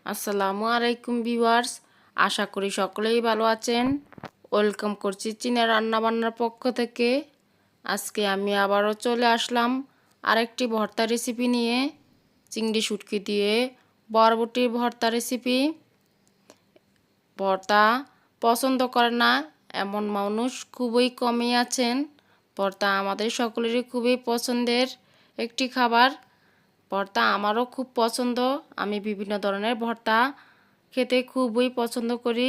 আসসালামু আলাইকুম ভিউয়ার্স, আশা করি সকলেই ভালো আছেন। ওয়েলকাম করছি চীনা রান্নাবান্নার পক্ষ থেকে। আজকে আমি আবারও চলে আসলাম আরেকটি ভর্তা রেসিপি নিয়ে। চিংড়ি শুটকি দিয়ে বরবটির ভর্তা রেসিপি। ভর্তা পছন্দ করে না এমন মানুষ খুবই কমই আছেন। ভর্তা আমাদের সকলেরই খুবই পছন্দের একটি খাবার। ভর্তা আমারও খুব পছন্দ। আমি বিভিন্ন ধরনের ভর্তা খেতে খুবই পছন্দ করি।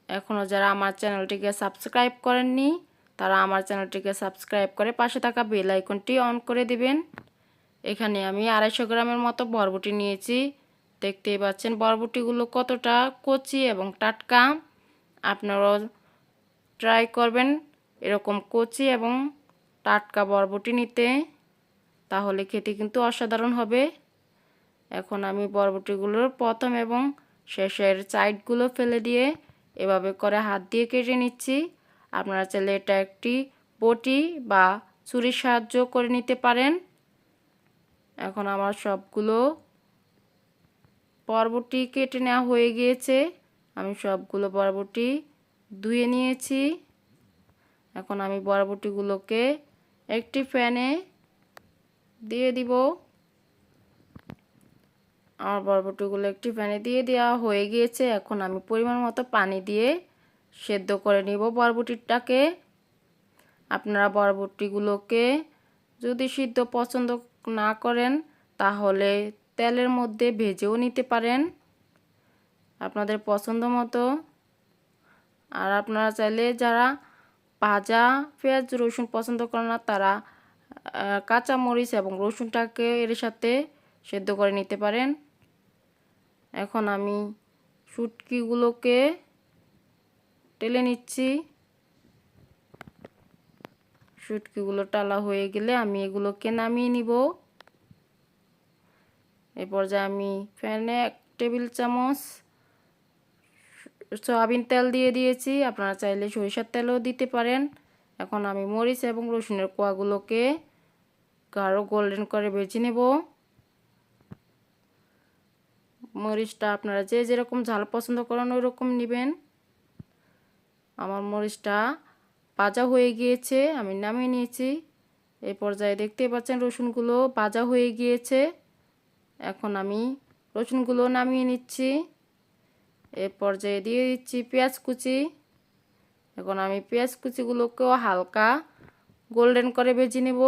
এখনও যারা আমার চ্যানেলটিকে সাবস্ক্রাইব করেননি তারা আমার চ্যানেলটিকে সাবস্ক্রাইব করে পাশে থাকা বেল আইকনটি অন করে দিবেন। এখানে আমি 250 গ্রামের মতো বরবটি নিয়েছি। দেখতেই পাচ্ছেন বরবটিগুলো কতটা কচি এবং টাটকা। আপনারাও ট্রাই করবেন এরকম কচি এবং টাটকা বরবটি নিতে, তাহলে খেতে কিন্তু অসাধারণ হবে। এখন আমি বরবটিগুলোর প্রথম এবং শেষের সাইডগুলো ফেলে দিয়ে এভাবে করে হাত দিয়ে কেটে নিচ্ছি। আপনারা চাইলে এটা একটি বটি বা ছুরির সাহায্য করে নিতে পারেন। এখন আমার সবগুলো বরবটি কেটে নেওয়া হয়ে গিয়েছে। আমি সবগুলো বরবটি ধুয়ে নিয়েছি। এখন আমি বরবটিগুলোকে একটি প্যানে দিয়ে দিব। আমার বরবটিগুলো একটি প্যানে দিয়ে দেওয়া হয়ে গিয়েছে। এখন আমি পরিমাণ মতো পানি দিয়ে সেদ্ধ করে নিব বরবটিটাকে। আপনারা বরবটিগুলোকে যদি সিদ্ধ পছন্দ না করেন তাহলে তেলের মধ্যে ভেজেও নিতে পারেন আপনাদের পছন্দ মতো। আর আপনারা চাইলে যারা ভাজা পেঁয়াজ রসুন পছন্দ করেন না তারা কাঁচা মরিচ এবং রসুনটাকে এর সাথে সেদ্ধ করে নিতে পারেন। এখন আমি শুটকিগুলোকে টেলে নিচ্ছি। শুটকিগুলো টালা হয়ে গেলে আমি এগুলোকে নামিয়ে নিব। এই পর্যায়ে আমি প্যানে 1 টেবিল চামচ সয়াবিন তেল দিয়ে দিয়েছি। আপনারা চাইলে সরিষার তেলও দিতে পারেন। এখন আমি মরিচ এবং রসুনের কোয়াগুলোকে গাঢ় গোল্ডেন করে ভেজে নেব। মরিচটা আপনারা যে যেরকম ঝাল পছন্দ করেন ওই রকম নেবেন। আমার মরিচটা ভাজা হয়ে গিয়েছে, আমি নামিয়ে নিয়েছি। এই পর্যায়ে দেখতে পাচ্ছেন রসুনগুলো ভাজা হয়ে গিয়েছে। এখন আমি রসুনগুলো নামিয়ে নিচ্ছি। এই পর্যায়ে দিয়ে দিচ্ছি পেঁয়াজ কুচি। এখন আমি পেঁয়াজ কুচিগুলোকেও হালকা গোল্ডেন করে ভেজে নেব।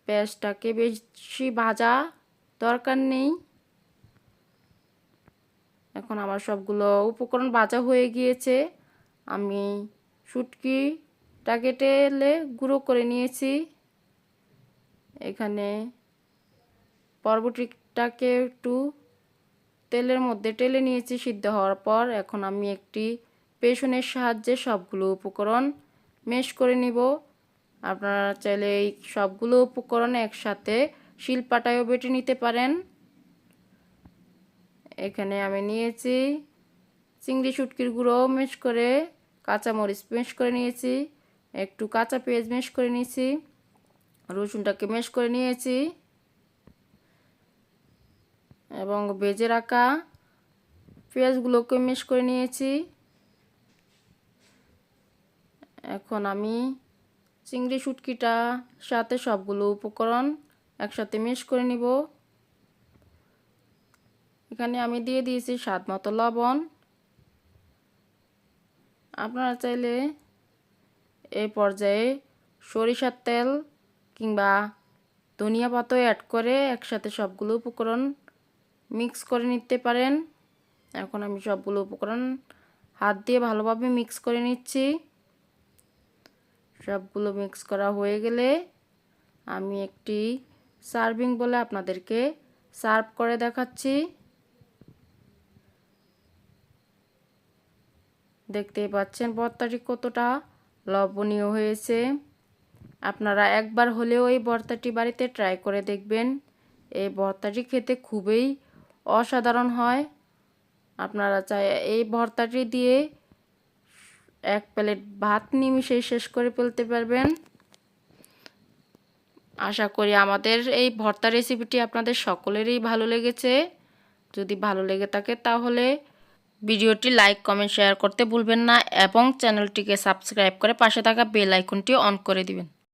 পেঁয়াজটাকে বেশি ভাজা দরকার নেই। এখন আমার সবগুলো উপকরণ ভাজা হয়ে গিয়েছে। আমি শুটকিটা কেটে গুঁড়ো করে নিয়েছি। এখানে বরবটিটাকে একটু তেলের মধ্যে টেলে নিয়েছি সিদ্ধ হওয়ার পর। এখন আমি একটি পেছনের সাহায্যে সবগুলো উপকরণ ম্যাশ করে নিব। আপনারা চাইলে এই সবগুলো উপকরণ একসাথে শিলপাটায়ও বেটে নিতে পারেন। এখানে আমি নিয়েছি চিংড়ি শুটকির গুঁড়ো ম্যাশ করে, কাঁচামরিচ ম্যাশ করে নিয়েছি, একটু কাঁচা পেঁয়াজ ম্যাশ করে নিয়েছি, রসুনটাকে ম্যাশ করে নিয়েছি এবং ভেজে রাখা পেঁয়াজগুলোকে ম্যাশ করে নিয়েছি। এখন আমি চিংড়ি শুটকিটা সাথে সবগুলো উপকরণ একসাথে ম্যাশ করে নিব। এখানে আমি দিয়ে দিয়েছি স্বাদ মতো লবণ। আপনারা চাইলে এই পর্যায়ে সরিষার তেল কিংবা ধনিয়া পাতাও অ্যাড করে একসাথে সবগুলো উপকরণ মিক্স করে নিতে পারেন। এখন আমি সবগুলো উপকরণ হাত দিয়ে ভালোভাবে মিক্স করে নিচ্ছি। সবগুলো মিক্স করা হয়ে গেলে আমি একটি সার্ভিং বলে আপনাদেরকে সার্ভ করে দেখাচ্ছি। দেখতেই পাচ্ছেন ভর্তাটি কতটা লবণীয় হয়েছে। আপনারা একবার হলেও এই ভর্তাটি বাড়িতে ট্রাই করে দেখবেন। এই ভর্তাটি খেতে খুবই অসাধারণ হয়। আপনারা চাই এই ভর্তাটি দিয়ে 1 প্লেট ভাত নিমিষেই শেষ করে ফেলতে পারবেন। আশা করি আমাদের এই ভর্তা রেসিপিটি আপনাদের সকলেরই ভালো লেগেছে। যদি ভালো লেগে থাকে তাহলে ভিডিওটি লাইক কমেন্ট শেয়ার করতে ভুলবেন না এবং চ্যানেলটিকে সাবস্ক্রাইব করে পাশে থাকা বেল আইকনটি অন করে দিবেন।